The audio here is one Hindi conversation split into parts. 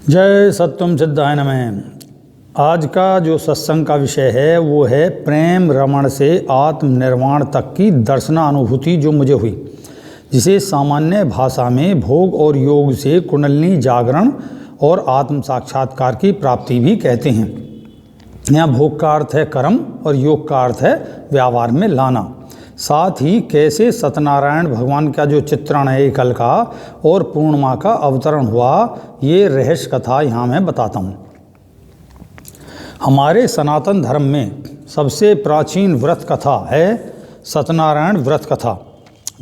जय सत्यम सिद्धाय नमः। आज का जो सत्संग का विषय है वो है प्रेम रमण से आत्मनिर्वाण तक की दर्शनानुभूति जो मुझे हुई, जिसे सामान्य भाषा में भोग और योग से कुंडलिनी जागरण और आत्म साक्षात्कार की प्राप्ति भी कहते हैं। यहाँ भोग का अर्थ है कर्म और योग का अर्थ है व्यवहार में लाना। साथ ही कैसे सत्यनारायण भगवान का जो चित्रण है एकल का और पूर्णिमा का अवतरण हुआ, ये रहस्य कथा यहाँ मैं बताता हूँ। हमारे सनातन धर्म में सबसे प्राचीन व्रत कथा है सत्यनारायण व्रत कथा,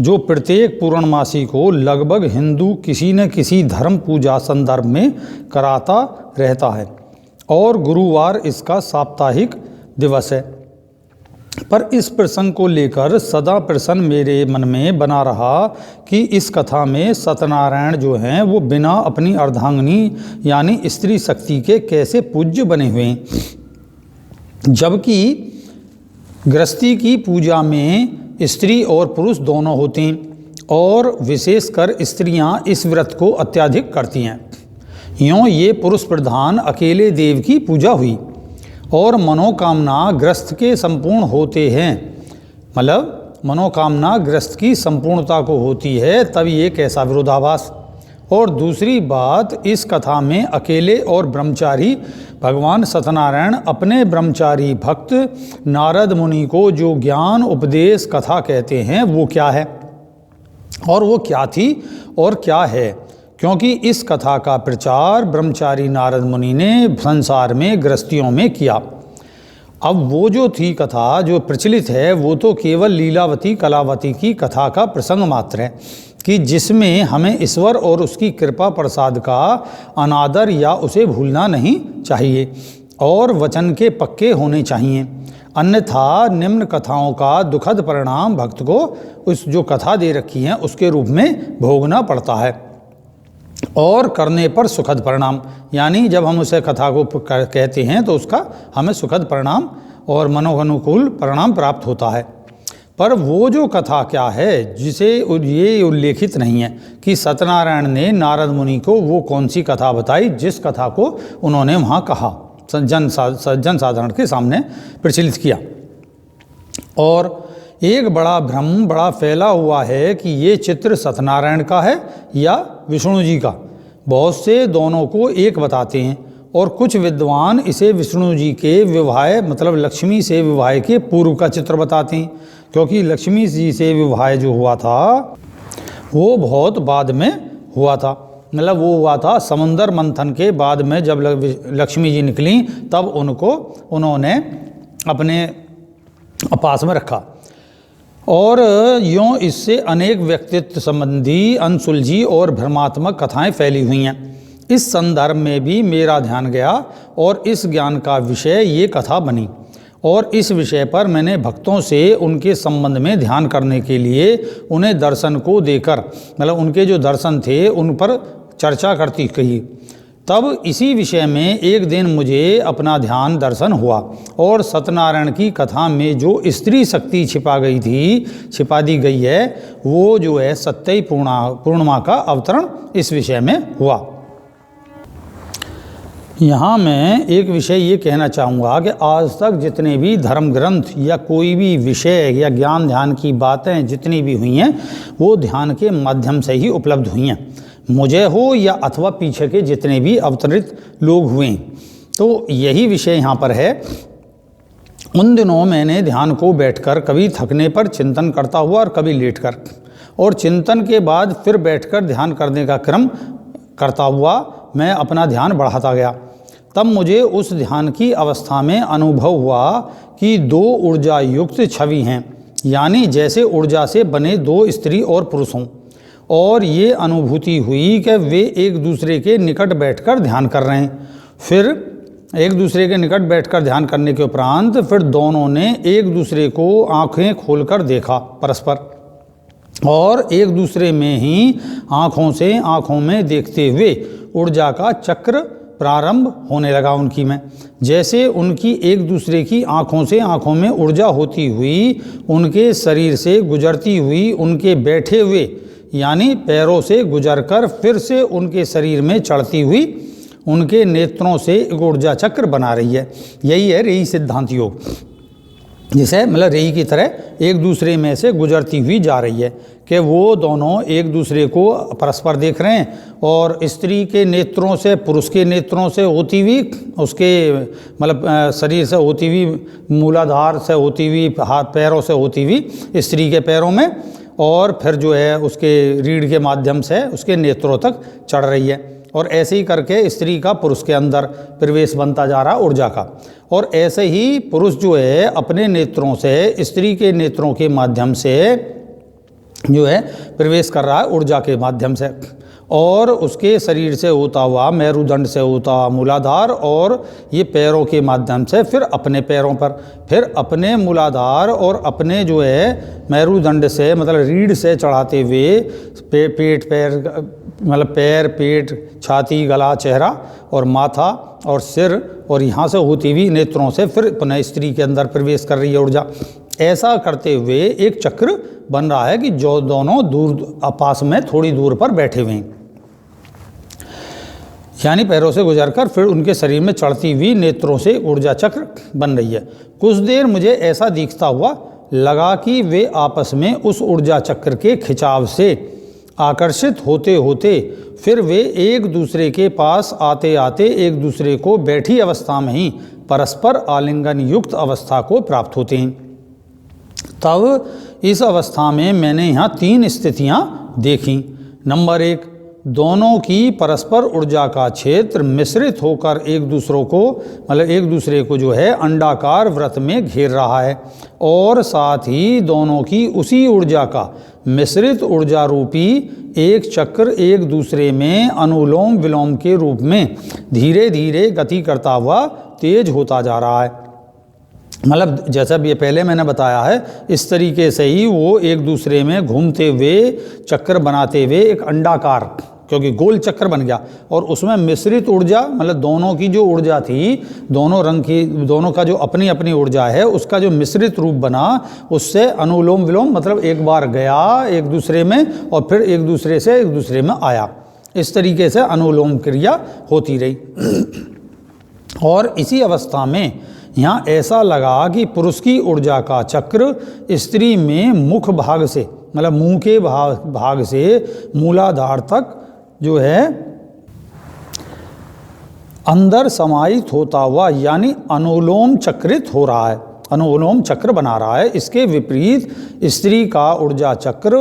जो प्रत्येक पूर्णमासी को लगभग हिंदू किसी न किसी धर्म पूजा संदर्भ में कराता रहता है और गुरुवार इसका साप्ताहिक दिवस है। पर इस प्रसंग को लेकर सदा प्रश्न मेरे मन में बना रहा कि इस कथा में सत्यनारायण जो हैं वो बिना अपनी अर्धांगिनी यानी स्त्री शक्ति के कैसे पूज्य बने हुए हैं, जबकि गृहस्थी की पूजा में स्त्री और पुरुष दोनों होते हैं और विशेषकर स्त्रियां इस व्रत को अत्यधिक करती हैं। यूँ ये पुरुष प्रधान अकेले देव की पूजा हुई और मनोकामना ग्रस्त के संपूर्ण होते हैं, मतलब मनोकामना ग्रस्त की संपूर्णता को होती है, तब ये कैसा विरोधाभास। और दूसरी बात, इस कथा में अकेले और ब्रह्मचारी भगवान सत्यनारायण अपने ब्रह्मचारी भक्त नारद मुनि को जो ज्ञान उपदेश कथा कहते हैं वो क्या है और वो क्या थी और क्या है, क्योंकि इस कथा का प्रचार ब्रह्मचारी नारद मुनि ने संसार में गृहस्थियों में किया। अब वो जो थी कथा जो प्रचलित है वो तो केवल लीलावती कलावती की कथा का प्रसंग मात्र है कि जिसमें हमें ईश्वर और उसकी कृपा प्रसाद का अनादर या उसे भूलना नहीं चाहिए और वचन के पक्के होने चाहिए, अन्यथा निम्न कथाओं का दुखद परिणाम भक्त को उस जो कथा दे रखी है उसके रूप में भोगना पड़ता है और करने पर सुखद परिणाम, यानी जब हम उसे कथा को कहते हैं तो उसका हमें सुखद परिणाम और मनोनुकूल परिणाम प्राप्त होता है। पर वो जो कथा क्या है जिसे ये उल्लेखित नहीं है कि सत्यनारायण ने नारद मुनि को वो कौन सी कथा बताई जिस कथा को उन्होंने वहाँ कहा, जन साधारण के सामने प्रचलित किया। और एक बड़ा भ्रम बड़ा फैला हुआ है कि ये चित्र सत्यनारायण का है या विष्णु जी का। बहुत से दोनों को एक बताते हैं और कुछ विद्वान इसे विष्णु जी के विवाह मतलब लक्ष्मी से विवाह के पूर्व का चित्र बताते हैं, क्योंकि लक्ष्मी जी से विवाह जो हुआ था वो बहुत बाद में हुआ था, मतलब वो हुआ था समुद्र मंथन के बाद में। जब लक्ष्मी जी निकली तब उन्होंने अपने पास में रखा और यूँ इससे अनेक व्यक्तित्व संबंधी अनसुलझी और भ्रमात्मक कथाएं फैली हुई हैं। इस संदर्भ में भी मेरा ध्यान गया और इस ज्ञान का विषय ये कथा बनी और इस विषय पर मैंने भक्तों से उनके संबंध में ध्यान करने के लिए उन्हें दर्शन को देकर, मतलब उनके जो दर्शन थे उन पर चर्चा करती कही। तब इसी विषय में एक दिन मुझे अपना ध्यान दर्शन हुआ और सत्यनारायण की कथा में जो स्त्री शक्ति छिपा दी गई है वो जो है सत्य पूर्णिमा का अवतरण इस विषय में हुआ। यहाँ मैं एक विषय ये कहना चाहूँगा कि आज तक जितने भी धर्म ग्रंथ या कोई भी विषय या ज्ञान ध्यान की बातें जितनी भी हुई हैं वो ध्यान के माध्यम से ही उपलब्ध हुई हैं, मुझे हो या अथवा पीछे के जितने भी अवतरित लोग हुए। तो यही विषय यहाँ पर है। उन दिनों मैंने ध्यान को बैठकर कभी थकने पर चिंतन करता हुआ और कभी लेटकर, और चिंतन के बाद फिर बैठकर ध्यान करने का क्रम करता हुआ मैं अपना ध्यान बढ़ाता गया। तब मुझे उस ध्यान की अवस्था में अनुभव हुआ कि दो ऊर्जा युक्त छवि हैं, यानी जैसे ऊर्जा से बने दो स्त्री और पुरुष हों, और ये अनुभूति हुई कि वे एक दूसरे के निकट बैठकर ध्यान कर रहे हैं। फिर एक दूसरे के निकट बैठकर ध्यान करने के उपरांत फिर दोनों ने एक दूसरे को आंखें खोलकर देखा परस्पर, और एक दूसरे में ही आँखों से आँखों में देखते हुए ऊर्जा का चक्र प्रारंभ होने लगा उनकी में। जैसे उनकी एक दूसरे की आँखों से आँखों में ऊर्जा होती हुई उनके शरीर से गुजरती हुई उनके बैठे हुए यानी पैरों से गुजरकर फिर से उनके शरीर में चढ़ती हुई उनके नेत्रों से एक ऊर्जा चक्र बना रही है। यही है रेई सिद्धांत योग, जिसे मतलब रेई की तरह एक दूसरे में से गुजरती हुई जा रही है कि वो दोनों एक दूसरे को परस्पर देख रहे हैं, और स्त्री के नेत्रों से, पुरुष के नेत्रों से होती हुई, उसके मतलब शरीर से होती हुई, मूलाधार से होती हुई, हाथ पैरों से होती हुई स्त्री के पैरों में, और फिर जो है उसके रीढ़ के माध्यम से उसके नेत्रों तक चढ़ रही है। और ऐसे ही करके स्त्री का पुरुष के अंदर प्रवेश बनता जा रहा ऊर्जा का। और ऐसे ही पुरुष जो है अपने नेत्रों से स्त्री के नेत्रों के माध्यम से जो है प्रवेश कर रहा है ऊर्जा के माध्यम से, और उसके शरीर से होता हुआ, मेरुदंड से होता हुआ मूलाधार, और ये पैरों के माध्यम से फिर अपने पैरों पर, फिर अपने मूलाधार और अपने जो है मेरुदंड से मतलब रीढ़ से चढ़ाते हुए पेट, पैर मतलब पैर, पेट, छाती, गला, चेहरा और माथा और सिर, और यहाँ से होती हुई नेत्रों से फिर पुनः स्त्री के अंदर प्रवेश कर रही है ऊर्जा। ऐसा करते हुए एक चक्र बन रहा है कि जो दोनों दूर पास में थोड़ी दूर पर बैठे हुए हैं, यानी पैरों से गुजरकर फिर उनके शरीर में चढ़ती हुई नेत्रों से ऊर्जा चक्र बन रही है। कुछ देर मुझे ऐसा दिखता हुआ लगा कि वे आपस में उस ऊर्जा चक्र के खिंचाव से आकर्षित होते होते फिर वे एक दूसरे के पास आते आते एक दूसरे को बैठी अवस्था में ही परस्पर आलिंगन युक्त अवस्था को प्राप्त होते हैं। तब इस अवस्था में मैंने यहाँ 3 स्थितियाँ देखीं। नंबर 1, दोनों की परस्पर ऊर्जा का क्षेत्र मिश्रित होकर एक दूसरे को जो है अंडाकार वृत्त में घेर रहा है, और साथ ही दोनों की उसी ऊर्जा का मिश्रित ऊर्जा रूपी एक चक्र एक दूसरे में अनुलोम विलोम के रूप में धीरे धीरे गति करता हुआ तेज होता जा रहा है। मतलब जैसा भी ये पहले मैंने बताया है, इस तरीके से ही वो एक दूसरे में घूमते हुए चक्र बनाते हुए एक अंडाकार, क्योंकि गोल चक्र बन गया, और उसमें मिश्रित ऊर्जा मतलब दोनों की जो ऊर्जा थी, दोनों रंग की, दोनों का जो अपनी अपनी ऊर्जा है उसका जो मिश्रित रूप बना, उससे अनुलोम विलोम मतलब एक बार गया एक दूसरे में और फिर एक दूसरे से एक दूसरे में आया, इस तरीके से अनुलोम क्रिया होती रही। और इसी अवस्था में यहाँ ऐसा लगा कि पुरुष की ऊर्जा का चक्र स्त्री में मुख भाग से मतलब मुंह के भाग से मूलाधार तक जो है अंदर समाहित होता हुआ यानी अनुलोम चक्रित हो रहा है, अनुलोम चक्र बना रहा है। इसके विपरीत स्त्री का ऊर्जा चक्र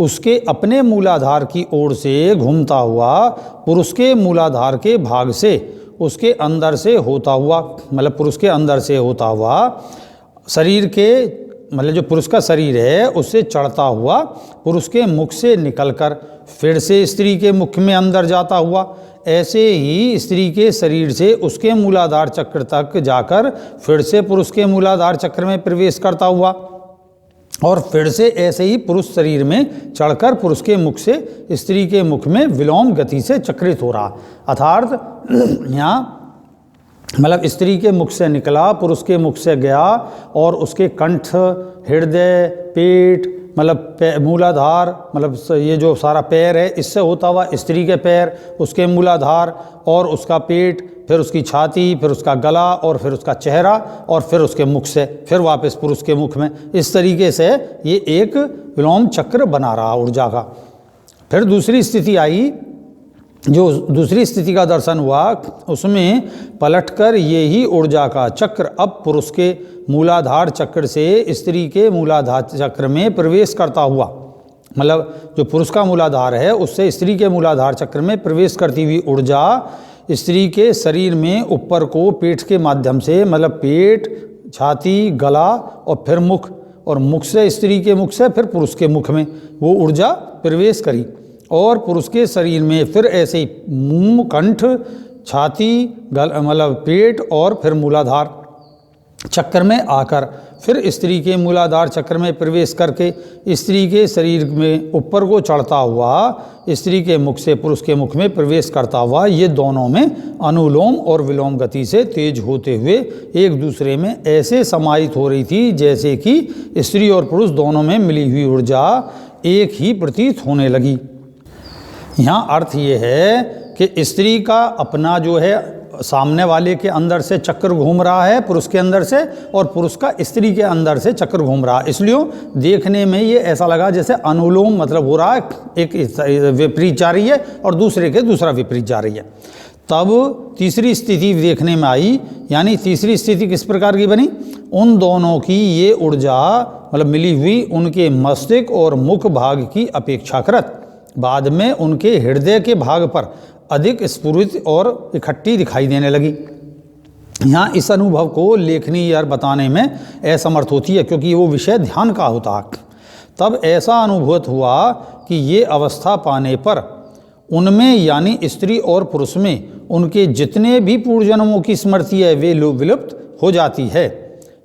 उसके अपने मूलाधार की ओर से घूमता हुआ पुरुष के मूलाधार के भाग से उसके अंदर से होता हुआ मतलब पुरुष के अंदर से होता हुआ शरीर के मतलब जो पुरुष का शरीर है उससे चढ़ता हुआ पुरुष के मुख से निकलकर फिर से स्त्री के मुख में अंदर जाता हुआ, ऐसे ही स्त्री के शरीर से उसके मूलाधार चक्र तक जाकर फिर से पुरुष के मूलाधार चक्र में प्रवेश करता हुआ, और फिर से ऐसे ही पुरुष शरीर में चढ़कर पुरुष के मुख से स्त्री के मुख में विलोम गति से चक्रित हो रहा। अर्थात यहाँ मतलब स्त्री के मुख से निकला, पुरुष के मुख से गया, और उसके कंठ, हृदय, पेट मतलब मूलाधार मतलब ये जो सारा पैर है इससे होता हुआ स्त्री के पैर, उसके मूलाधार और उसका पेट, फिर उसकी छाती, फिर उसका गला और फिर उसका चेहरा, और फिर उसके मुख से फिर वापस पुरुष के मुख में। इस तरीके से ये एक विलोम चक्र बना रहा ऊर्जा का। फिर दूसरी स्थिति आई, जो दूसरी स्थिति का दर्शन हुआ उसमें पलटकर ये ही ऊर्जा का चक्र अब पुरुष के मूलाधार चक्र से स्त्री के मूलाधार चक्र में प्रवेश करता हुआ, मतलब जो पुरुष का मूलाधार है उससे स्त्री के मूलाधार चक्र में प्रवेश करती हुई ऊर्जा स्त्री के शरीर में ऊपर को पेट के माध्यम से मतलब पेट, छाती, गला और फिर मुख, और मुख से स्त्री के मुख से फिर पुरुष के मुख में वो ऊर्जा प्रवेश करी, और पुरुष के शरीर में फिर ऐसे ही मुंह, कंठ, छाती, मतलब पेट और फिर मूलाधार चक्र में आकर फिर स्त्री के मूलाधार चक्र में प्रवेश करके स्त्री के शरीर में ऊपर को चढ़ता हुआ स्त्री के मुख से पुरुष के मुख में प्रवेश करता हुआ, ये दोनों में अनुलोम और विलोम गति से तेज होते हुए एक दूसरे में ऐसे समाहित हो रही थी जैसे कि स्त्री और पुरुष दोनों में मिली हुई ऊर्जा एक ही प्रतीत होने लगी। यहाँ अर्थ ये है कि स्त्री का अपना जो है सामने वाले के अंदर से चक्र घूम रहा है पुरुष के अंदर से, और पुरुष का स्त्री के अंदर से चक्र घूम रहा है। इसलिए देखने में ये ऐसा लगा जैसे अनुलोम मतलब हो रहा है, एक विपरीत जा रही है और दूसरे के दूसरा विपरीत जा रही है। तब तीसरी स्थिति देखने में आई, यानी तीसरी स्थिति किस प्रकार की बनी, उन दोनों की ये ऊर्जा मतलब मिली हुई उनके मस्तिष्क और मुख भाग की अपेक्षाकृत बाद में उनके हृदय के भाग पर अधिक स्फुरित और इकट्ठी दिखाई देने लगी। यहाँ इस अनुभव को लेखनी यार बताने में असमर्थ होती है, क्योंकि वो विषय ध्यान का होता है। तब ऐसा अनुभूत हुआ कि ये अवस्था पाने पर उनमें यानी स्त्री और पुरुष में उनके जितने भी पूर्व जन्मों की स्मृति है वे विलुप्त हो जाती है।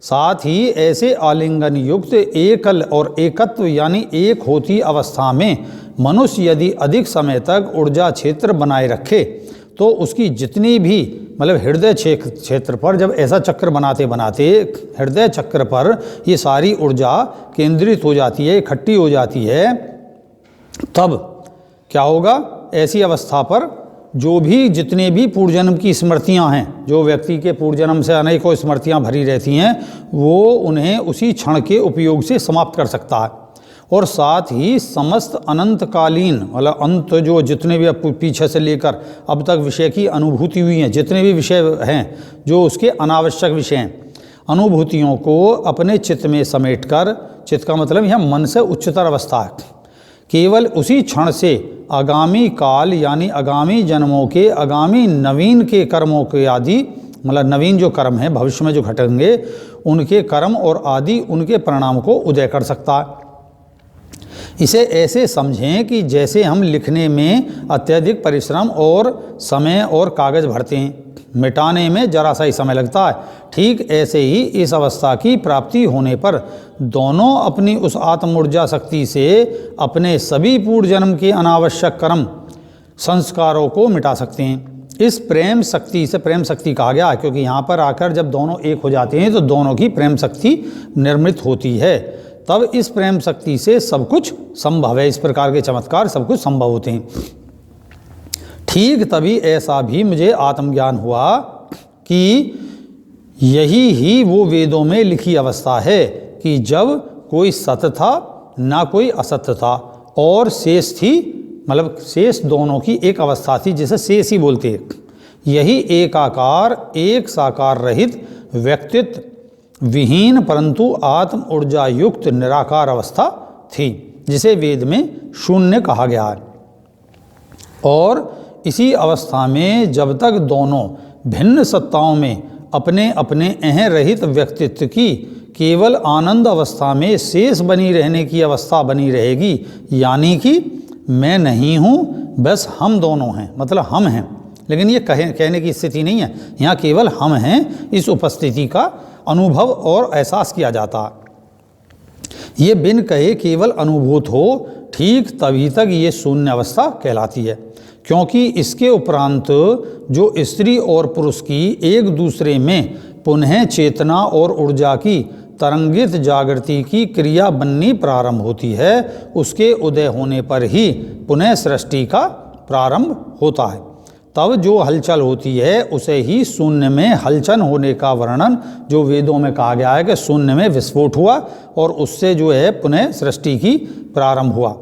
साथ ही ऐसे आलिंगन युक्त एकल और एकत्व यानी एक होती अवस्था में मनुष्य यदि अधिक समय तक ऊर्जा क्षेत्र बनाए रखे तो उसकी जितनी भी मतलब हृदय क्षेत्र पर जब ऐसा चक्र बनाते बनाते हृदय चक्र पर ये सारी ऊर्जा केंद्रित हो जाती है, इकट्ठी हो जाती है, तब क्या होगा, ऐसी अवस्था पर जो भी जितने भी पूर्वजन्म की स्मृतियां हैं, जो व्यक्ति के पूर्वजन्म से अनेकों स्मृतियां भरी रहती हैं, वो उन्हें उसी क्षण के उपयोग से समाप्त कर सकता है। और साथ ही समस्त अनंतकालीन मतलब अंत जो जितने भी पीछे से लेकर अब तक विषय की अनुभूति हुई हैं, जितने भी विषय हैं जो उसके अनावश्यक विषय हैं, अनुभूतियों को अपने चित्त में समेटकर, चित्त का मतलब यह मन से उच्चतर अवस्था है, केवल उसी क्षण से आगामी काल यानी आगामी जन्मों के आगामी नवीन के कर्मों के आदि मतलब नवीन जो कर्म है भविष्य में जो घटेंगे उनके कर्म और आदि उनके परिणाम को उदय कर सकता है। इसे ऐसे समझें कि जैसे हम लिखने में अत्यधिक परिश्रम और समय और कागज भरते हैं, मिटाने में जरा सा ही समय लगता है, ठीक ऐसे ही इस अवस्था की प्राप्ति होने पर दोनों अपनी उस आत्म ऊर्जा शक्ति से अपने सभी पूर्व जन्म के अनावश्यक कर्म संस्कारों को मिटा सकते हैं। इस प्रेम शक्ति से प्रेम शक्ति कहा गया क्योंकि यहाँ पर आकर जब दोनों एक हो जाते हैं तो दोनों की प्रेम शक्ति निर्मित होती है। तब इस प्रेम शक्ति से सब कुछ संभव है, इस प्रकार के चमत्कार सब कुछ संभव होते हैं। ठीक तभी ऐसा भी मुझे आत्मज्ञान हुआ कि यही ही वो वेदों में लिखी अवस्था है कि जब कोई सत था ना कोई असत्य था और शेष थी मतलब शेष दोनों की एक अवस्था थी जिसे शेष ही बोलते हैं। यही एक आकार एक साकार रहित व्यक्तित्व विहीन परंतु आत्म ऊर्जा युक्त निराकार अवस्था थी जिसे वेद में शून्य कहा गया है। और इसी अवस्था में जब तक दोनों भिन्न सत्ताओं में अपने अपने अहं रहित व्यक्तित्व की केवल आनंद अवस्था में शेष बनी रहने की अवस्था बनी रहेगी, यानी कि मैं नहीं हूँ बस हम दोनों हैं, मतलब हम हैं, लेकिन ये कहने की स्थिति नहीं है, यहाँ केवल हम हैं, इस उपस्थिति का अनुभव और एहसास किया जाता। ये बिन कहे केवल अनुभूत हो, ठीक तभी तक ये शून्य अवस्था कहलाती है, क्योंकि इसके उपरांत जो स्त्री और पुरुष की एक दूसरे में पुनः चेतना और ऊर्जा की तरंगित जागृति की क्रिया बननी प्रारंभ होती है, उसके उदय होने पर ही पुनः सृष्टि का प्रारंभ होता है। तब जो हलचल होती है उसे ही शून्य में हलचल होने का वर्णन जो वेदों में कहा गया है कि शून्य में विस्फोट हुआ और उससे जो है पुनः सृष्टि की प्रारंभ हुआ,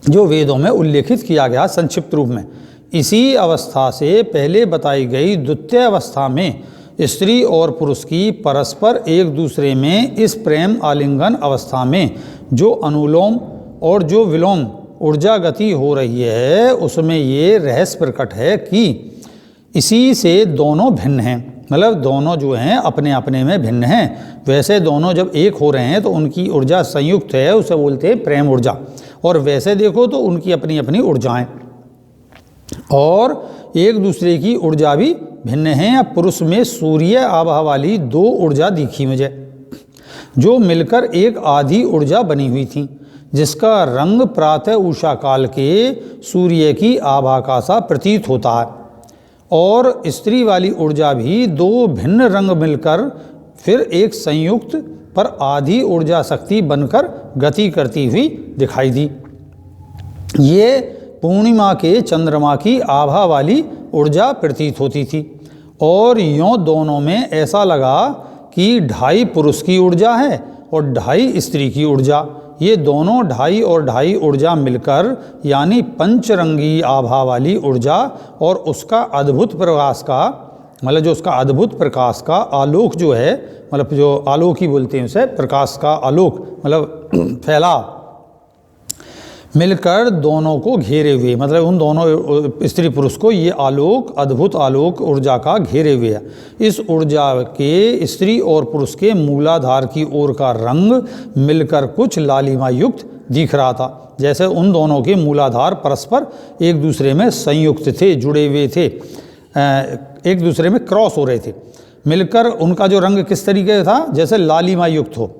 जो वेदों में उल्लेखित किया गया संक्षिप्त रूप में। इसी अवस्था से पहले बताई गई द्वितीय अवस्था में स्त्री और पुरुष की परस्पर एक दूसरे में इस प्रेम आलिंगन अवस्था में जो अनुलोम और जो विलोम ऊर्जा गति हो रही है, उसमें ये रहस्य प्रकट है कि इसी से दोनों भिन्न हैं, मतलब दोनों जो हैं अपने अपने में भिन्न हैं। वैसे दोनों जब एक हो रहे हैं तो उनकी ऊर्जा संयुक्त है, उसे बोलते हैं प्रेम ऊर्जा, और वैसे देखो तो उनकी अपनी अपनी ऊर्जाएं और एक दूसरे की ऊर्जा भी भिन्न हैं। अब पुरुष में सूर्य आभा वाली दो ऊर्जा दिखी मुझे, जो मिलकर एक आधी ऊर्जा बनी हुई थी, जिसका रंग प्रातः उषा काल के सूर्य की आभा का सा प्रतीत होता है। और स्त्री वाली ऊर्जा भी दो भिन्न रंग मिलकर फिर एक संयुक्त पर आधी ऊर्जा शक्ति बनकर गति करती हुई दिखाई दी। ये पूर्णिमा के चंद्रमा की आभा वाली ऊर्जा प्रतीत होती थी और यों दोनों में ऐसा लगा कि 2.5 पुरुष की ऊर्जा है और 2.5 स्त्री की ऊर्जा। ये दोनों 2.5 और 2.5 ऊर्जा मिलकर यानी पंचरंगी आभा वाली ऊर्जा और उसका अद्भुत प्रकाश का मतलब जो उसका अद्भुत प्रकाश का आलोक जो है, मतलब जो आलोक ही बोलते हैं उसे, प्रकाश का आलोक मतलब फैलाव मिलकर दोनों को घेरे हुए, मतलब उन दोनों स्त्री पुरुष को ये आलोक, अद्भुत आलोक ऊर्जा का घेरे हुए है। इस ऊर्जा के स्त्री और पुरुष के मूलाधार की ओर का रंग मिलकर कुछ लालिमा युक्त दिख रहा था, जैसे उन दोनों के मूलाधार परस्पर एक दूसरे में संयुक्त थे, जुड़े हुए थे, एक दूसरे में क्रॉस हो रहे थे। मिलकर उनका जो रंग किस तरीके का था, जैसे लालिमा युक्त हो,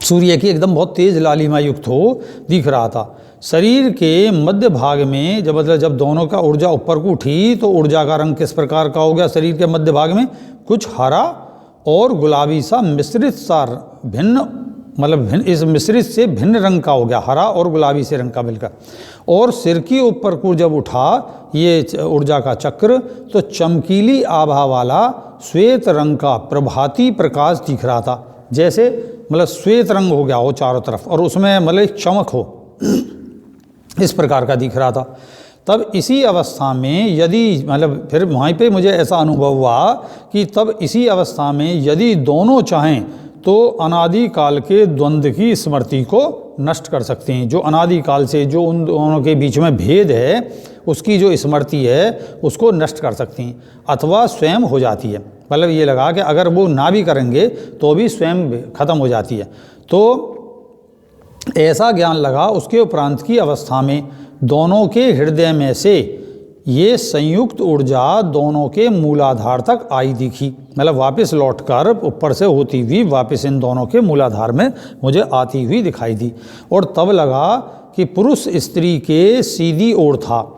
सूर्य की एकदम बहुत तेज लालिमा युक्त हो दिख रहा था। शरीर के मध्य भाग में जब दोनों का ऊर्जा ऊपर को उठी तो ऊर्जा का रंग किस प्रकार का हो गया, शरीर के मध्य भाग में कुछ हरा और गुलाबी सा मिश्रित सा भिन्न, मतलब इस मिश्रित से भिन्न रंग का हो गया, हरा और गुलाबी से रंग का मिलकर। और सिर के ऊपर को जब उठा ये ऊर्जा का चक्र तो चमकीली आभा वाला श्वेत रंग का प्रभाती प्रकाश दिख रहा था, जैसे मतलब श्वेत रंग हो गया हो चारों तरफ और उसमें मतलब एक चमक हो, इस प्रकार का दिख रहा था। तब इसी अवस्था में यदि मतलब फिर वहीं पे मुझे ऐसा अनुभव हुआ कि तब इसी अवस्था में यदि दोनों चाहें तो अनादिकाल के द्वंद्व की स्मृति को नष्ट कर सकते हैं। जो अनादिकाल से जो उन दोनों के बीच में भेद है उसकी जो स्मृति है उसको नष्ट कर सकती हैं अथवा स्वयं हो जाती है। मतलब ये लगा कि अगर वो ना भी करेंगे तो भी स्वयं खत्म हो जाती है। तो ऐसा ज्ञान लगा। उसके उपरांत की अवस्था में दोनों के हृदय में से ये संयुक्त ऊर्जा दोनों के मूलाधार तक आई दिखी, मतलब वापस लौटकर ऊपर से होती हुई वापस इन दोनों के मूलाधार में मुझे आती हुई दिखाई दी। और तब लगा कि पुरुष स्त्री के सीधी ओर था,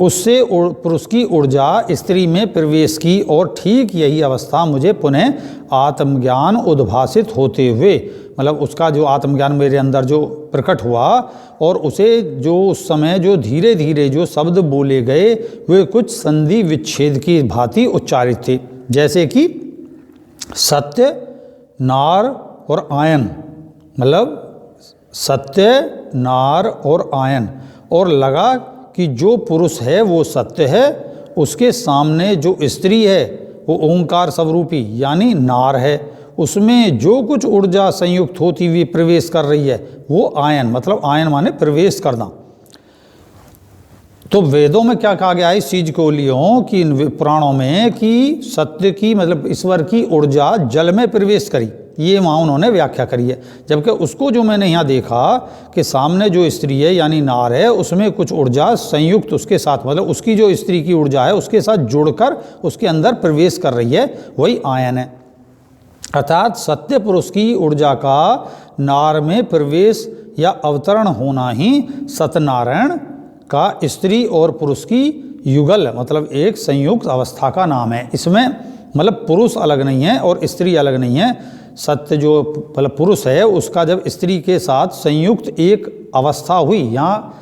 उससे पुरुष की ऊर्जा स्त्री में प्रवेश की और ठीक यही अवस्था मुझे पुनः आत्मज्ञान उद्भासित होते हुए, मतलब उसका जो आत्मज्ञान मेरे अंदर जो प्रकट हुआ और उसे जो उस समय जो धीरे धीरे जो शब्द बोले गए वे कुछ संधि विच्छेद की भांति उच्चारित थे, जैसे कि सत्य, नार और आयन, मतलब सत्य, नार और आयन। और लगा कि जो पुरुष है वो सत्य है, उसके सामने जो स्त्री है वो ओंकार स्वरूपी यानी नार है, उसमें जो कुछ ऊर्जा संयुक्त होती हुई प्रवेश कर रही है वो आयन, मतलब आयन माने प्रवेश करना। तो वेदों में क्या कहा गया है इस चीज को लियो कि पुराणों में कि सत्य की मतलब ईश्वर की ऊर्जा जल में प्रवेश करी, ये वहाँ उन्होंने व्याख्या करी है। जबकि उसको जो मैंने यहाँ देखा कि सामने जो स्त्री है यानी नार है उसमें कुछ ऊर्जा संयुक्त उसके साथ, मतलब उसकी जो स्त्री की ऊर्जा है उसके साथ जुड़कर उसके अंदर प्रवेश कर रही है, वही आयन है। अर्थात सत्य पुरुष की ऊर्जा का नार में प्रवेश या अवतरण होना ही सत्यनारायण का स्त्री और पुरुष की युगल मतलब एक संयुक्त अवस्था का नाम है। इसमें मतलब पुरुष अलग नहीं है और स्त्री अलग नहीं है। सत्य जो मतलब पुरुष है उसका जब स्त्री के साथ संयुक्त एक अवस्था हुई, यहाँ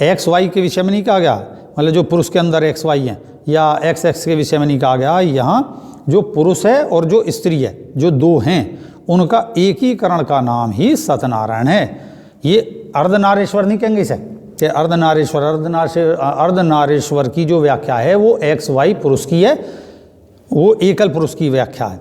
एक्स वाई के विषय में नहीं कहा गया, मतलब जो पुरुष के अंदर एक्स वाई है या एक्स एक्स के विषय में नहीं कहा गया, यहाँ जो पुरुष है और जो स्त्री है जो दो हैं उनका एकीकरण का नाम ही सत्यनारायण है। ये अर्धनारेश्वर नहीं कहेंगे इसे कि अर्धनारेश्वर की जो व्याख्या है वो एक्स वाई पुरुष की है, वो एकल पुरुष की व्याख्या है।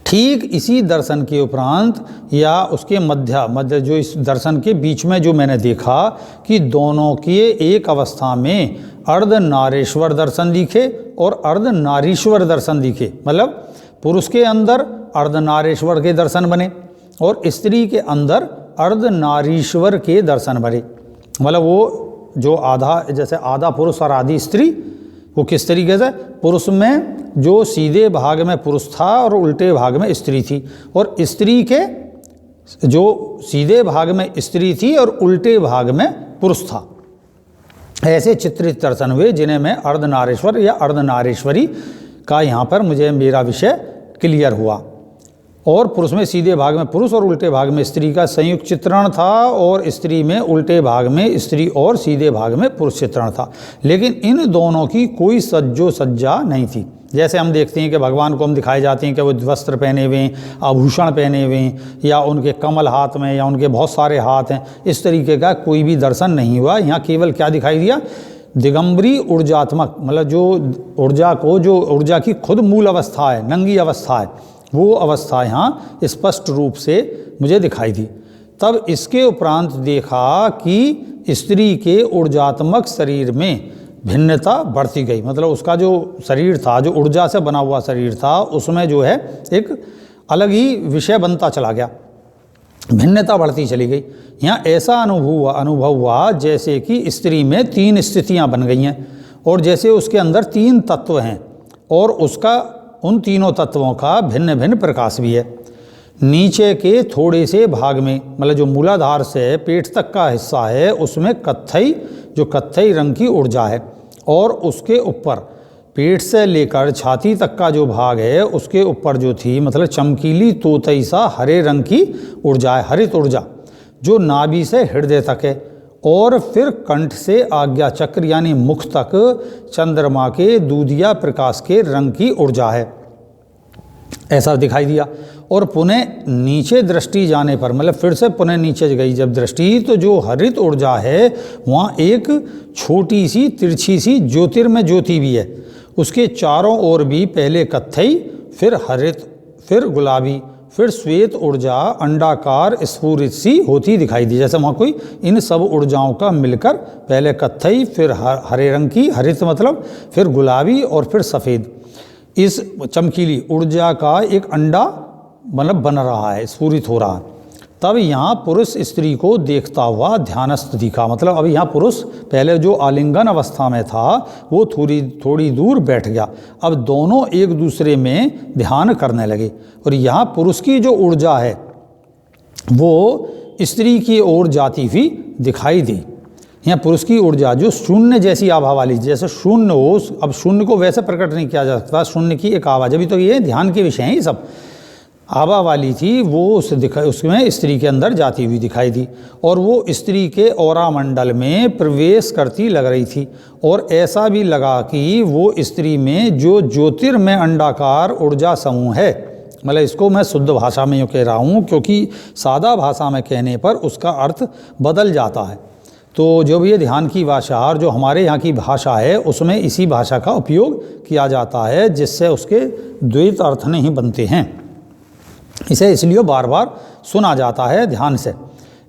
ठीक इसी दर्शन के उपरांत या उसके मध्य जो इस दर्शन के बीच में जो मैंने देखा कि दोनों के एक अवस्था में अर्धनारेश्वर दर्शन दिखे और अर्धनारीश्वर दर्शन दिखे, मतलब पुरुष के अंदर अर्धनारेश्वर के दर्शन बने और स्त्री के अंदर अर्धनारीश्वर के दर्शन बने। मतलब वो जो आधा जैसे आधा पुरुष और आधी स्त्री, वो किस तरीके से पुरुष में जो सीधे भाग में पुरुष था और उल्टे भाग में स्त्री थी, और स्त्री के जो सीधे भाग में स्त्री थी और उल्टे भाग में पुरुष था। ऐसे चित्रित दर्शन हुए जिन्हें मैं अर्धनारेश्वर या अर्धनारेश्वरी का यहाँ पर मुझे मेरा विषय क्लियर हुआ। और पुरुष में सीधे भाग में पुरुष और उल्टे भाग में स्त्री का संयुक्त चित्रण था, और स्त्री में उल्टे भाग में स्त्री और सीधे भाग में पुरुष चित्रण था। लेकिन इन दोनों की कोई सज्जो सज्जा नहीं थी। जैसे हम देखते हैं कि भगवान को हम दिखाए जाते हैं कि वो वस्त्र पहने हुए, आभूषण पहने हुए, या उनके कमल हाथ में, या उनके बहुत सारे हाथ हैं, इस तरीके का कोई भी दर्शन नहीं हुआ। यहाँ केवल क्या दिखाई दिया, दिगंबरी ऊर्जात्मक, मतलब जो ऊर्जा की खुद मूल अवस्था है, नंगी अवस्था है, वो अवस्था यहाँ स्पष्ट रूप से मुझे दिखाई दी। तब इसके उपरांत देखा कि स्त्री के ऊर्जात्मक शरीर में भिन्नता बढ़ती गई, मतलब उसका जो शरीर था, जो ऊर्जा से बना हुआ शरीर था, उसमें जो है एक अलग ही विषय बनता चला गया, भिन्नता बढ़ती चली गई। यहाँ ऐसा अनुभव हुआ जैसे कि स्त्री में 3 स्थितियाँ बन गई हैं, और जैसे उसके अंदर 3 तत्व हैं, और उसका उन तीनों तत्वों का भिन्न भिन्न प्रकाश भी है। नीचे के थोड़े से भाग में, मतलब जो मूलाधार से पेट तक का हिस्सा है, उसमें कत्थई रंग की ऊर्जा है, और उसके ऊपर पेट से लेकर छाती तक का जो भाग है, उसके ऊपर जो थी मतलब चमकीली तोतई सा हरे रंग की ऊर्जा है, हरित ऊर्जा, जो नाभि से हृदय तक है, और फिर कंठ से आज्ञा चक्र यानी मुख तक चंद्रमा के दूधिया प्रकाश के रंग की ऊर्जा है, ऐसा दिखाई दिया। और पुनः नीचे दृष्टि जाने पर, मतलब फिर से पुनः नीचे गई जब दृष्टि, तो जो हरित ऊर्जा है वहाँ एक छोटी सी तिरछी सी ज्योतिर्मय ज्योति भी है। उसके चारों ओर भी पहले कत्थई, फिर हरित, फिर गुलाबी, फिर श्वेत ऊर्जा अंडाकार स्फुरित सी होती दिखाई दी। जैसे वहाँ कोई इन सब ऊर्जाओं का मिलकर पहले कत्थई, फिर हरे रंग की, हरित मतलब, फिर गुलाबी, और फिर सफ़ेद, इस चमकीली ऊर्जा का एक अंडा मतलब बन रहा है, स्फुरित हो रहा है। तब यहाँ पुरुष स्त्री को देखता हुआ ध्यानस्थ दिखा, मतलब अब यहाँ पुरुष पहले जो आलिंगन अवस्था में था वो थोड़ी दूर बैठ गया, अब दोनों एक दूसरे में ध्यान करने लगे, और यहाँ पुरुष की जो ऊर्जा है वो स्त्री की ओर जाती हुई दिखाई दी। यहाँ पुरुष की ऊर्जा जो शून्य जैसी आभा वाली, जैसे शून्य हो, अब शून्य को वैसे प्रकट नहीं किया जा सकता, शून्य की एक आभा, जब तो ये ध्यान के विषय हैं ये सब, आभा वाली थी, वो उसमें स्त्री के अंदर जाती हुई दिखाई दी, और वो स्त्री के औरा मंडल में प्रवेश करती लग रही थी, और ऐसा भी लगा कि वो स्त्री में जो ज्योतिर्मय अंडाकार ऊर्जा समूह है, मतलब इसको मैं शुद्ध भाषा में यूँ कह रहा हूँ क्योंकि सादा भाषा में कहने पर उसका अर्थ बदल जाता है। तो जो भी ये ध्यान की भाषा और जो हमारे यहाँ की भाषा है उसमें इसी भाषा का उपयोग किया जाता है, जिससे उसके द्वैत अर्थ नहीं बनते हैं। इसे इसलिए बार बार सुना जाता है ध्यान से।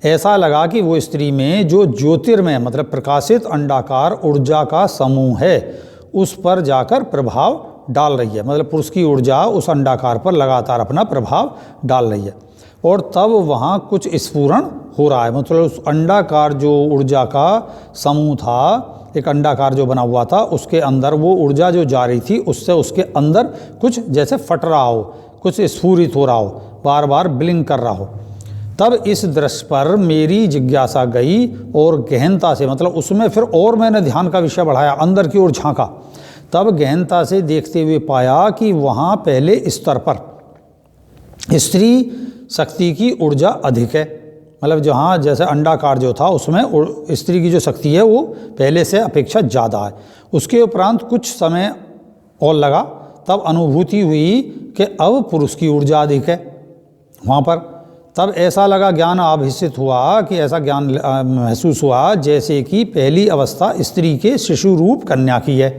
ऐसा लगा कि वो स्त्री में जो ज्योतिर्मय मतलब प्रकाशित अंडाकार ऊर्जा का समूह है उस पर जाकर प्रभाव डाल रही है, मतलब पुरुष की ऊर्जा उस अंडाकार पर लगातार अपना प्रभाव डाल रही है। और तब वहाँ कुछ स्फुरण हो रहा है, मतलब उस अंडाकार जो ऊर्जा का समूह था, एक अंडाकार जो बना हुआ था, उसके अंदर वो ऊर्जा जो जा रही थी उससे उसके अंदर कुछ जैसे फट रहा हो, कुछ स्फुरित हो रहा हो, बार बार ब्लिंक कर रहा हो। तब इस दृश्य पर मेरी जिज्ञासा गई और गहनता से, मतलब उसमें फिर और मैंने ध्यान का विषय बढ़ाया, अंदर की ओर झांका। तब गहनता से देखते हुए पाया कि वहाँ पहले स्तर पर स्त्री शक्ति की ऊर्जा अधिक है, मतलब जहाँ जैसे अंडाकार जो था उसमें स्त्री की जो शक्ति है वो पहले से अपेक्षा ज़्यादा है। उसके उपरांत कुछ समय और लगा, तब अनुभूति हुई कि अब पुरुष की ऊर्जा अधिक है वहाँ पर। तब ऐसा लगा, ज्ञान आभासित हुआ कि ऐसा ज्ञान महसूस हुआ जैसे कि पहली अवस्था स्त्री के शिशु रूप कन्या की है,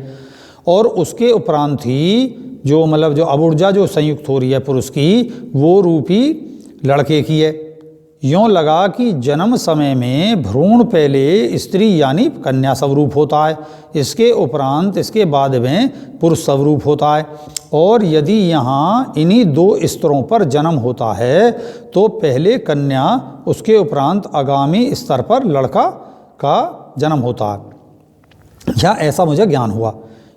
और उसके उपरांत ही जो मतलब जो अब ऊर्जा जो संयुक्त हो रही है पुरुष की वो रूपी लड़के की है। यूँ लगा कि जन्म समय में भ्रूण पहले स्त्री यानी कन्या स्वरूप होता है, इसके उपरांत इसके बाद में पुरुष स्वरूप होता है। और यदि यहाँ इन्हीं दो स्तरों पर जन्म होता है तो पहले कन्या, उसके उपरांत आगामी स्तर पर लड़का का जन्म होता है। या ऐसा मुझे ज्ञान हुआ।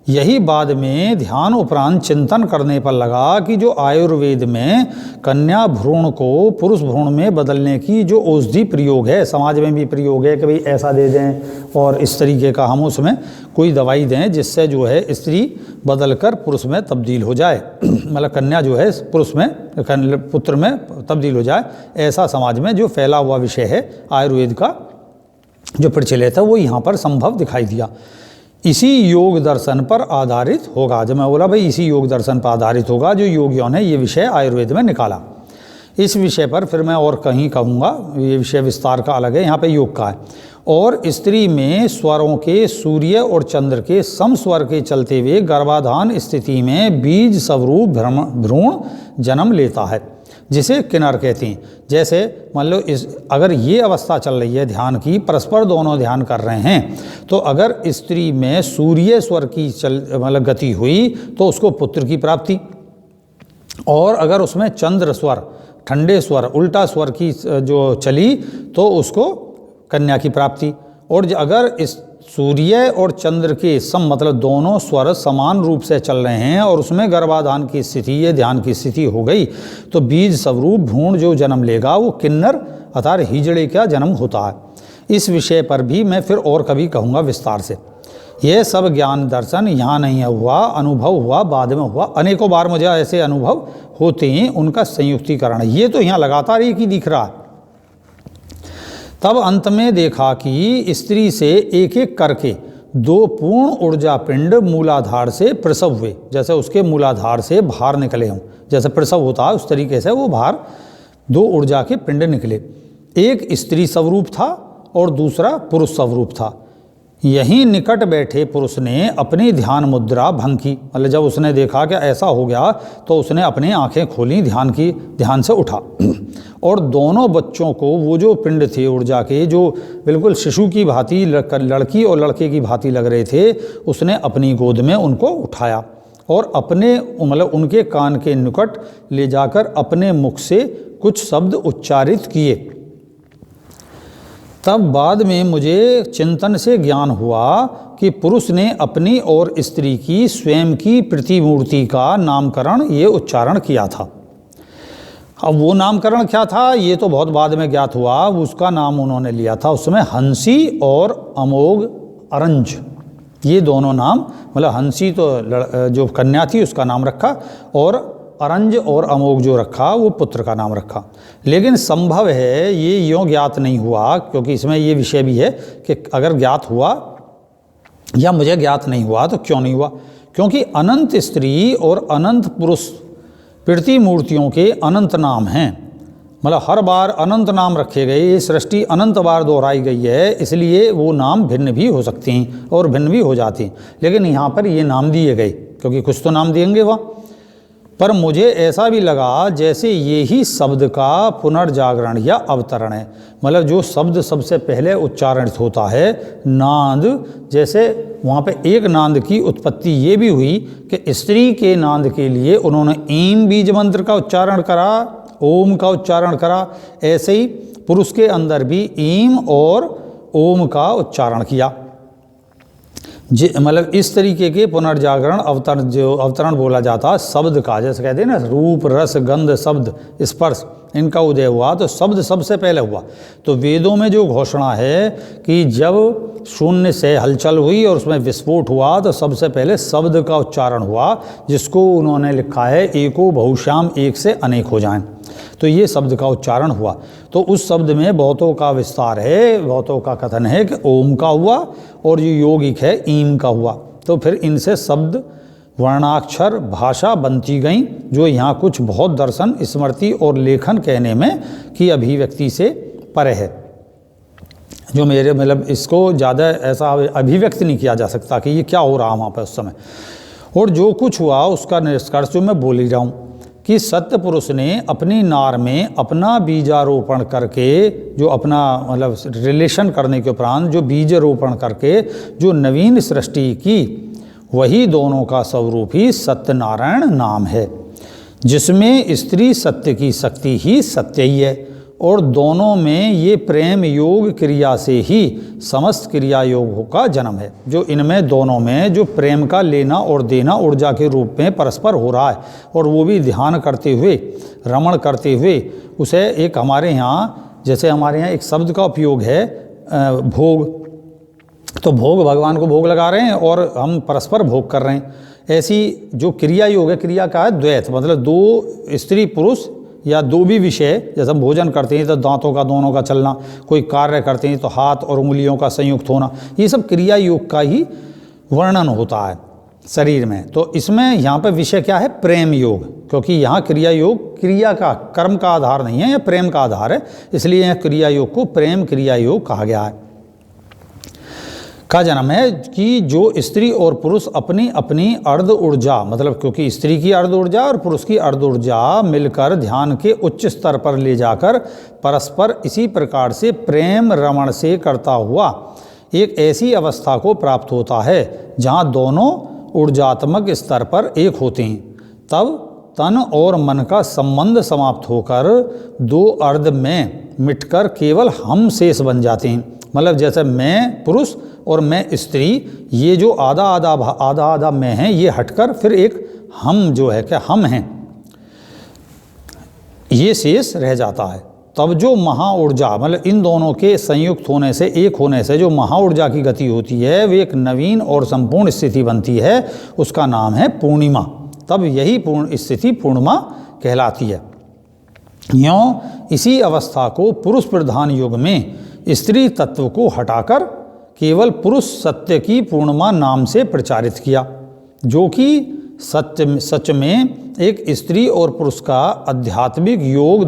यही बाद में ध्यान उपरांत चिंतन करने पर लगा कि जो आयुर्वेद में कन्या भ्रूण को पुरुष भ्रूण में बदलने की जो औषधि प्रयोग है, समाज में भी प्रयोग है कि भाई ऐसा दे दें और इस तरीके का हम उसमें कोई दवाई दें जिससे जो है स्त्री बदलकर पुरुष में तब्दील हो जाए, मतलब कन्या जो है पुरुष में पुत्र में तब्दील हो जाए, ऐसा समाज में जो फैला हुआ विषय है आयुर्वेद का जो प्रचलित है वो यहाँ पर संभव दिखाई दिया। इसी योग दर्शन पर आधारित होगा। जब मैं बोला भाई इसी योग दर्शन पर आधारित होगा जो योगियों ने ये विषय आयुर्वेद में निकाला। इस विषय पर फिर मैं और कहीं कहूँगा, ये विषय विस्तार का अलग है, यहाँ पे योग का है। और स्त्री में स्वरों के सूर्य और चंद्र के समस्वर के चलते हुए गर्भाधान स्थिति में बीज स्वरूप भ्रूण जन्म लेता है, जिसे किन्नर कहते हैं। जैसे मान लो अगर ये अवस्था चल रही है ध्यान की, परस्पर दोनों ध्यान कर रहे हैं, तो अगर स्त्री में सूर्य स्वर की मतलब गति हुई तो उसको पुत्र की प्राप्ति, और अगर उसमें चंद्र स्वर, ठंडे स्वर, उल्टा स्वर की जो चली तो उसको कन्या की प्राप्ति। और अगर इस सूर्य और चंद्र के सम मतलब दोनों स्वर समान रूप से चल रहे हैं और उसमें गर्भाधान की स्थिति, ये ध्यान की स्थिति हो गई, तो बीज स्वरूप भ्रूण जो जन्म लेगा वो किन्नर अर्थात हिजड़े का जन्म होता है। इस विषय पर भी मैं फिर और कभी कहूँगा विस्तार से। यह सब ज्ञान दर्शन यहाँ नहीं हुआ, अनुभव हुआ, बाद में हुआ। अनेकों बार मुझे ऐसे अनुभव होते हैं, उनका संयुक्तिकरण है। ये तो यहाँ लगातार एक ही दिख रहा है। तब अंत में देखा कि स्त्री से एक एक करके 2 पूर्ण ऊर्जा पिंड मूलाधार से प्रसव हुए, जैसे उसके मूलाधार से बाहर निकले हों, जैसे प्रसव होता है उस तरीके से वो बाहर 2 ऊर्जा के पिंड निकले। एक स्त्री स्वरूप था और दूसरा पुरुष स्वरूप था। यहीं निकट बैठे पुरुष ने अपनी ध्यान मुद्रा भंग की, मतलब जब उसने देखा कि ऐसा हो गया तो उसने अपनी आंखें खोली, ध्यान से उठा, और दोनों बच्चों को वो जो पिंड थे ऊर्जा के, जो बिल्कुल शिशु की भांति, लड़की और लड़के की भांति लग रहे थे, उसने अपनी गोद में उनको उठाया और अपने मतलब उनके कान के निकट ले जाकर अपने मुख से कुछ शब्द उच्चारित किए। तब बाद में मुझे चिंतन से ज्ञान हुआ कि पुरुष ने अपनी और स्त्री की स्वयं की प्रतिमूर्ति का नामकरण ये उच्चारण किया था। अब वो नामकरण क्या था ये तो बहुत बाद में ज्ञात हुआ। उसका नाम उन्होंने लिया था उसमें हंसी और अमोघ अरंज, ये दोनों नाम, मतलब हंसी तो जो कन्या थी उसका नाम रखा, और अरंज और अमोघ जो रखा वो पुत्र का नाम रखा। लेकिन संभव है ये यों ज्ञात नहीं हुआ, क्योंकि इसमें ये विषय भी है कि अगर ज्ञात हुआ या मुझे ज्ञात नहीं हुआ तो क्यों नहीं हुआ, क्योंकि अनंत स्त्री और अनंत पुरुष प्रतिमूर्तियों के अनंत नाम हैं। मतलब हर बार अनंत नाम रखे गए, ये सृष्टि अनंत बार दोहराई गई है, इसलिए वो नाम भिन्न भी हो सकते हैं और भिन्न भी हो जाते हैं। लेकिन यहाँ पर ये नाम दिए गए क्योंकि कुछ तो नाम देंगे वह। पर मुझे ऐसा भी लगा जैसे ये ही शब्द का पुनर्जागरण या अवतरण है, मतलब जो शब्द सबसे पहले उच्चारित होता है नाद, जैसे वहाँ पे एक नाद की उत्पत्ति ये भी हुई कि स्त्री के नाद के लिए उन्होंने ईम बीज मंत्र का उच्चारण करा, ओम का उच्चारण करा, ऐसे ही पुरुष के अंदर भी ईम और ओम का उच्चारण किया। मतलब इस तरीके के पुनर्जागरण अवतरण बोला जाता शब्द का, जैसे कहते हैं ना रूप रस गंध शब्द स्पर्श इनका उदय हुआ, तो शब्द सबसे पहले हुआ। तो वेदों में जो घोषणा है कि जब शून्य से हलचल हुई और उसमें विस्फोट हुआ तो सबसे पहले शब्द का उच्चारण हुआ, जिसको उन्होंने लिखा है एको बहुश्याम, एक से अनेक हो जाएं। तो ये शब्द का उच्चारण हुआ। तो उस शब्द में बहुतों का विस्तार है, बहुतों का कथन है कि ओम का हुआ और जो यौगिक है ईम का हुआ। तो फिर इनसे शब्द वर्णाक्षर भाषा बनती गई, जो यहाँ कुछ बहुत दर्शन स्मृति और लेखन कहने में की अभिव्यक्ति से परे है, जो मेरे मतलब इसको ज़्यादा ऐसा अभिव्यक्त नहीं किया जा सकता कि ये क्या हो रहा वहाँ पर उस समय। और जो कुछ हुआ उसका निष्कर्ष जो मैं बोल ही रहा हूँ कि सत्य पुरुष ने अपनी नार में अपना बीजारोपण करके, जो अपना मतलब रिलेशन करने के उपरांत जो बीजारोपण करके जो नवीन सृष्टि की, वही दोनों का स्वरूप ही सत्यनारायण नाम है, जिसमें स्त्री सत्य की शक्ति ही सत्य ही है। और दोनों में ये प्रेम योग क्रिया से ही समस्त क्रिया योग का जन्म है। जो इनमें दोनों में जो प्रेम का लेना और देना ऊर्जा के रूप में परस्पर हो रहा है, और वो भी ध्यान करते हुए, रमण करते हुए, उसे एक हमारे यहाँ, जैसे हमारे यहाँ एक शब्द का उपयोग है भोग, तो भोग भगवान को भोग लगा रहे हैं और हम परस्पर भोग कर रहे हैं। ऐसी जो क्रिया योग है, क्रिया का है द्वैत, मतलब दो स्त्री पुरुष या दो भी विषय, जैसे हम भोजन करते हैं तो दांतों का दोनों का चलना, कोई कार्य करते हैं तो हाथ और उंगलियों का संयुक्त होना, ये सब क्रिया योग का ही वर्णन होता है शरीर में। तो इसमें यहाँ पे विषय क्या है? प्रेम योग, क्योंकि यहाँ क्रिया योग क्रिया का, कर्म का आधार नहीं है, यह प्रेम का आधार है, इसलिए यह क्रिया योग को प्रेम क्रिया योग कहा गया है। का जन्म है कि जो स्त्री और पुरुष अपनी अपनी अर्ध ऊर्जा, मतलब क्योंकि स्त्री की अर्ध ऊर्जा और पुरुष की अर्ध ऊर्जा मिलकर ध्यान के उच्च स्तर पर ले जाकर परस्पर इसी प्रकार से प्रेम रमण से करता हुआ एक ऐसी अवस्था को प्राप्त होता है जहाँ दोनों ऊर्जात्मक स्तर पर एक होते हैं। तब तन और मन का संबंध समाप्त होकर दो अर्ध में मिटकर केवल हम शेष बन जाते हैं। मतलब जैसे मैं पुरुष और मैं स्त्री, ये जो आधा आधा मैं हैं, ये हटकर फिर एक हम जो है, क्या हम हैं, ये शेष रह जाता है। तब जो महा ऊर्जा, मतलब इन दोनों के संयुक्त होने से, एक होने से जो महा ऊर्जा की गति होती है, वे एक नवीन और संपूर्ण स्थिति बनती है, उसका नाम है पूर्णिमा। तब यही पूर्ण स्थिति पूर्णिमा कहलाती है। यों इसी अवस्था को पुरुष प्रधान युग में स्त्री तत्व को हटाकर केवल पुरुष सत्य की पूर्णिमा नाम से प्रचारित किया, जो कि सच में एक स्त्री और पुरुष का आध्यात्मिक योग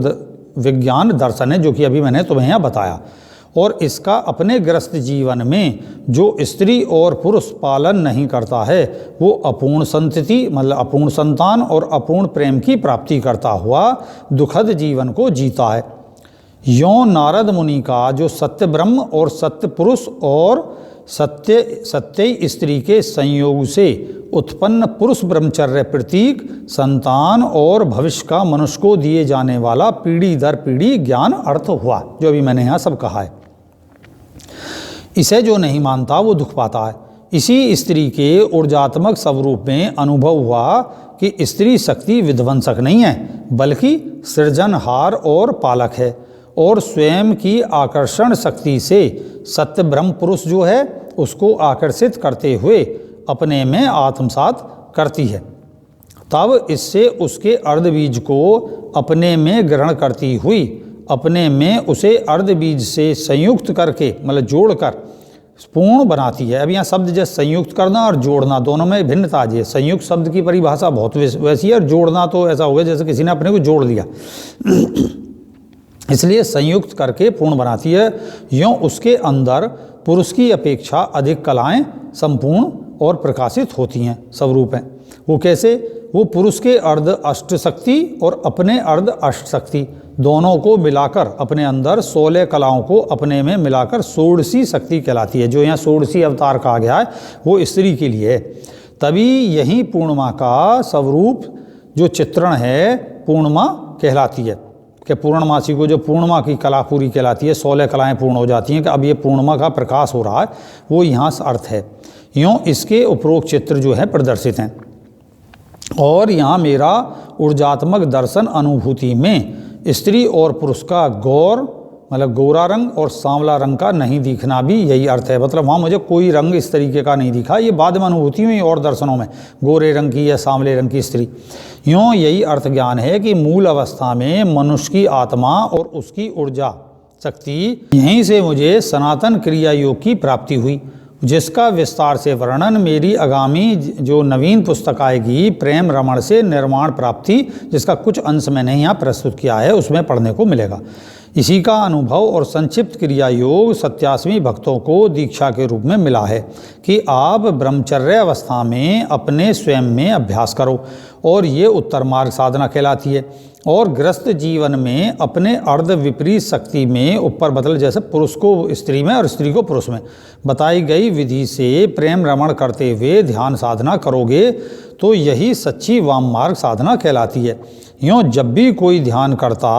विज्ञान दर्शन है, जो कि अभी मैंने तुम्हें यहाँ बताया। और इसका अपने ग्रस्त जीवन में जो स्त्री और पुरुष पालन नहीं करता है, वो अपूर्ण संतति, मतलब अपूर्ण संतान और अपूर्ण प्रेम की प्राप्ति करता हुआ दुखद जीवन को जीता है। यों नारद मुनि का जो सत्य ब्रह्म और सत्य पुरुष और सत्य स्त्री के संयोग से उत्पन्न पुरुष ब्रह्मचर्य प्रतीक संतान और भविष्य का मनुष्य को दिए जाने वाला पीढ़ी दर पीढ़ी ज्ञान अर्थ हुआ, जो अभी मैंने यहाँ सब कहा है। इसे जो नहीं मानता वो दुख पाता है। इसी स्त्री के ऊर्जात्मक स्वरूप में अनुभव हुआ कि स्त्री शक्ति विध्वंसक नहीं है, बल्कि सृजनहार और पालक है, और स्वयं की आकर्षण शक्ति से सत्य ब्रह्म पुरुष जो है उसको आकर्षित करते हुए अपने में आत्मसात करती है। तब इससे उसके अर्धबीज को अपने में ग्रहण करती हुई अपने में उसे अर्धबीज से संयुक्त करके, मतलब जोड़कर पूर्ण बनाती है। अब यहाँ शब्द जैसे संयुक्त करना और जोड़ना, दोनों में भिन्नता है। संयुक्त शब्द की परिभाषा बहुत वैसी है, और जोड़ना तो ऐसा हो गया जैसे किसी ने अपने को जोड़ लिया इसलिए संयुक्त करके पूर्ण बनाती है। यों उसके अंदर पुरुष की अपेक्षा अधिक कलाएं संपूर्ण और प्रकाशित होती हैं, स्वरूप हैं। वो कैसे? वो पुरुष के अर्ध अष्ट शक्ति और अपने अर्ध अष्ट शक्ति दोनों को मिलाकर अपने अंदर 16 कलाओं को अपने में मिलाकर षोडशी शक्ति कहलाती है। जो यहाँ षोडशी अवतार कहा गया है वो स्त्री के लिए है। तभी यही पूर्णिमा का स्वरूप जो चित्रण है पूर्णिमा कहलाती है, कि पूर्णमासी को जो पूर्णिमा की कला पूरी कहलाती है, 16 कलाएं पूर्ण हो जाती हैं कि अब ये पूर्णिमा का प्रकाश हो रहा है, वो यहाँ अर्थ है। यूँ इसके उपरोक्त चित्र जो है प्रदर्शित हैं। और यहाँ मेरा ऊर्जात्मक दर्शन अनुभूति में स्त्री और पुरुष का गौर, मतलब गोरा रंग और सांवला रंग का नहीं दिखना भी यही अर्थ है। मतलब वहाँ मुझे कोई रंग इस तरीके का नहीं दिखा, ये बाद में अनुभूति हुई और दर्शनों में गोरे रंग की या सांवले रंग की स्त्री। यूँ यही अर्थ ज्ञान है कि मूल अवस्था में मनुष्य की आत्मा और उसकी ऊर्जा शक्ति, यहीं से मुझे सनातन क्रिया योग की प्राप्ति हुई, जिसका विस्तार से वर्णन मेरी आगामी जो नवीन पुस्तक आएगी प्रेम रमण से निर्माण प्राप्ति, जिसका कुछ अंश मैंने यहाँ प्रस्तुत किया है, उसमें पढ़ने को मिलेगा। इसी का अनुभव और संक्षिप्त क्रिया योग 87 भक्तों को दीक्षा के रूप में मिला है कि आप ब्रह्मचर्य अवस्था में अपने स्वयं में अभ्यास करो, और ये उत्तर मार्ग साधना कहलाती है। और ग्रस्त जीवन में अपने अर्ध विपरीत शक्ति में ऊपर बदल, जैसे पुरुष को स्त्री में और स्त्री को पुरुष में बताई गई विधि से प्रेम रमण करते हुए ध्यान साधना करोगे तो यही सच्ची वाम मार्ग साधना कहलाती है। यूँ जब भी कोई ध्यान करता,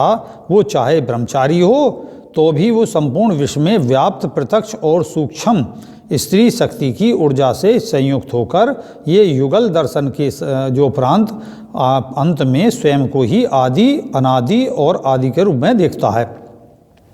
वो चाहे ब्रह्मचारी हो तो भी वो संपूर्ण विश्व में व्याप्त प्रत्यक्ष और सूक्ष्म स्त्री शक्ति की ऊर्जा से संयुक्त होकर ये युगल दर्शन के जो उपरांत अंत में स्वयं को ही आदि, अनादि और आदि के रूप में देखता है।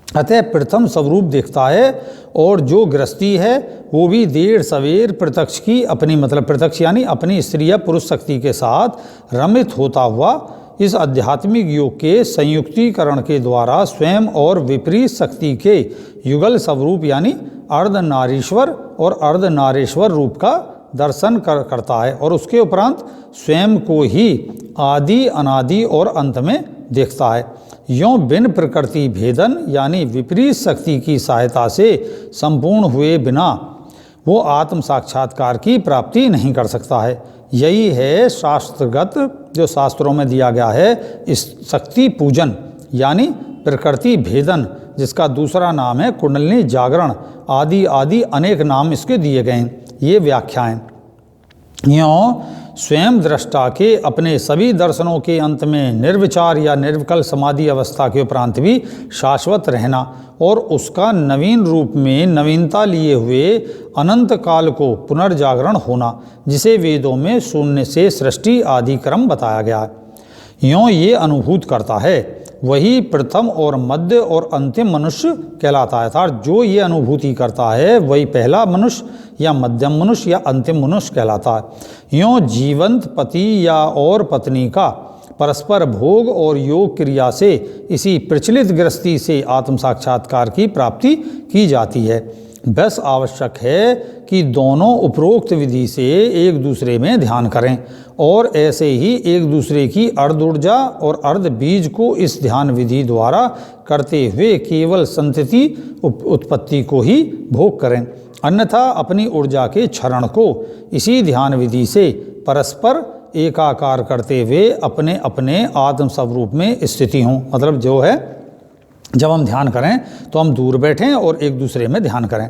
अतः प्रथम स्वरूप देखता है, और जो गृहस्थी है वो भी देर सवेर प्रत्यक्ष की अपनी प्रत्यक्ष यानी अपनी स्त्री या पुरुष शक्ति के साथ रमित होता हुआ इस आध्यात्मिक योग के संयुक्तीकरण के द्वारा स्वयं और विपरीत शक्ति के युगल स्वरूप यानी अर्धनारीश्वर और अर्धनारेश्वर रूप का दर्शन करता है, और उसके उपरांत स्वयं को ही आदि, अनादि और अंत में देखता है। यों बिन प्रकृति भेदन यानी विपरीत शक्ति की सहायता से संपूर्ण हुए बिना वो आत्म साक्षात्कार की प्राप्ति नहीं कर सकता है। यही है शास्त्रगत जो शास्त्रों में दिया गया है इस शक्ति पूजन यानी प्रकृति भेदन, जिसका दूसरा नाम है कुंडलिनी जागरण, आदि आदि अनेक नाम इसके दिए गए हैं। ये व्याख्याएं यों स्वयं दृष्टा के अपने सभी दर्शनों के अंत में निर्विचार या निर्विकल्प समाधि अवस्था के उपरांत भी शाश्वत रहना और उसका नवीन रूप में नवीनता लिए हुए अनंत काल को पुनर्जागरण होना, जिसे वेदों में शून्य से सृष्टि आदि क्रम बताया गया है। यों ये अनुभूत करता है वही प्रथम और मध्य और अंतिम मनुष्य कहलाता है। अर्थात जो ये अनुभूति करता है वही पहला मनुष्य या मध्यम मनुष्य या अंतिम मनुष्य कहलाता है। यों जीवंत पति या और पत्नी का परस्पर भोग और योग क्रिया से इसी प्रचलित गृहस्थी से आत्म साक्षात्कार की प्राप्ति की जाती है। बस आवश्यक है कि दोनों उपरोक्त विधि से एक दूसरे में ध्यान करें और ऐसे ही एक दूसरे की अर्ध ऊर्जा और अर्ध बीज को इस ध्यान विधि द्वारा करते हुए केवल संतति उत्पत्ति को ही भोग करें, अन्यथा अपनी ऊर्जा के क्षरण को इसी ध्यान विधि से परस्पर एकाकार करते हुए अपने अपने आत्म स्वरूप में स्थिति हों। मतलब जो है जब हम ध्यान करें तो हम दूर बैठें और एक दूसरे में ध्यान करें।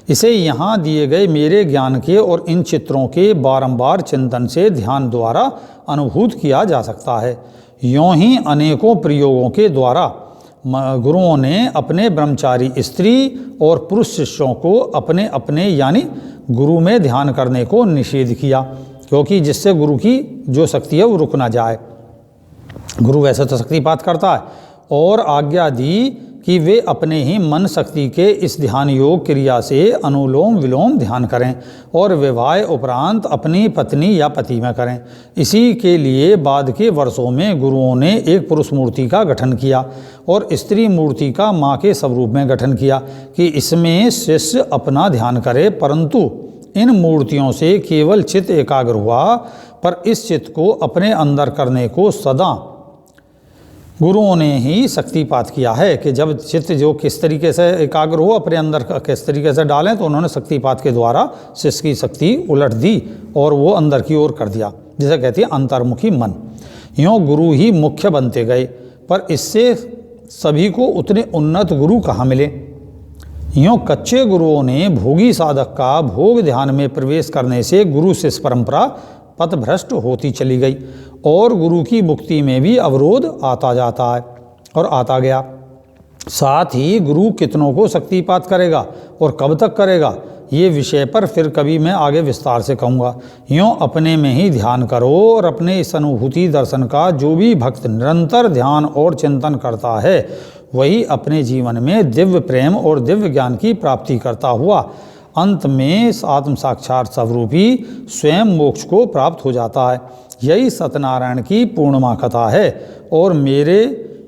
इसे यहाँ दिए गए मेरे ज्ञान के और इन चित्रों के बारंबार चिंतन से ध्यान द्वारा अनुभूत किया जा सकता है। यों ही अनेकों प्रयोगों के द्वारा गुरुओं ने अपने ब्रह्मचारी स्त्री और पुरुष शिष्यों को अपने अपने यानी गुरु में ध्यान करने को निषेध किया, क्योंकि जिससे गुरु की जो शक्ति है वो रुक ना जाए। गुरु वैसे तो शक्तिपात करता है, और आज्ञा दी कि वे अपने ही मन शक्ति के इस ध्यान योग क्रिया से अनुलोम विलोम ध्यान करें और विवाह उपरांत अपनी पत्नी या पति में करें। इसी के लिए बाद के वर्षों में गुरुओं ने एक पुरुष मूर्ति का गठन किया और स्त्री मूर्ति का माँ के स्वरूप में गठन किया कि इसमें शिष्य अपना ध्यान करे, परंतु इन मूर्तियों से केवल चित्त एकाग्र हुआ, पर इस चित्त को अपने अंदर करने को सदा गुरुओं ने ही शक्तिपात किया है कि जब चित्त जो किस तरीके से एकाग्र हो अपने अंदर किस तरीके से डालें, तो उन्होंने शक्तिपात के द्वारा शिष्य की शक्ति उलट दी और वो अंदर की ओर कर दिया, जिसे कहती है अंतर्मुखी मन। यूँ गुरु ही मुख्य बनते गए, पर इससे सभी को उतने उन्नत गुरु कहाँ मिले। यूँ कच्चे गुरुओं ने भोगी साधक का भोग ध्यान में प्रवेश करने से गुरु शिष्य परंपरा पथभ्रष्ट होती चली गई और गुरु की मुक्ति में भी अवरोध आता जाता है और आता गया। साथ ही गुरु कितनों को शक्तिपात करेगा और कब तक करेगा, ये विषय पर फिर कभी मैं आगे विस्तार से कहूँगा। यूँ अपने में ही ध्यान करो और अपने इस अनुभूति दर्शन का जो भी भक्त निरंतर ध्यान और चिंतन करता है वही अपने जीवन में दिव्य प्रेम और दिव्य ज्ञान की प्राप्ति करता हुआ अंत में आत्म साक्षात स्वरूपी स्वयं मोक्ष को प्राप्त हो जाता है। यही सत्यनारायण की पूर्णिमा कथा है और मेरे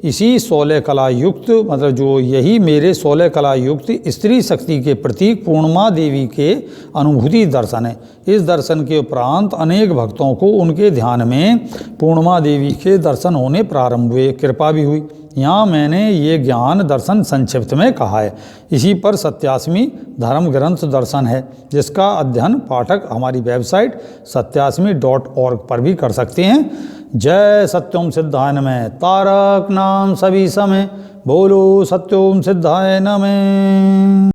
इसी 16 कला युक्त जो यही मेरे 16 कला युक्त स्त्री शक्ति के प्रतीक पूर्णिमा देवी के अनुभूति दर्शन है। इस दर्शन के उपरांत अनेक भक्तों को उनके ध्यान में पूर्णिमा देवी के दर्शन होने प्रारंभ हुए, कृपा भी हुई। यहाँ मैंने ये ज्ञान दर्शन संक्षिप्त में कहा है। इसी पर 87वीं धर्म ग्रंथ दर्शन है, जिसका अध्ययन पाठक हमारी वेबसाइट satyasmi.org पर भी कर सकते हैं। जय सत्योम सिद्धाय नमः। तारक नाम सभी समय, बोलो सत्योम सिद्धाय नमः।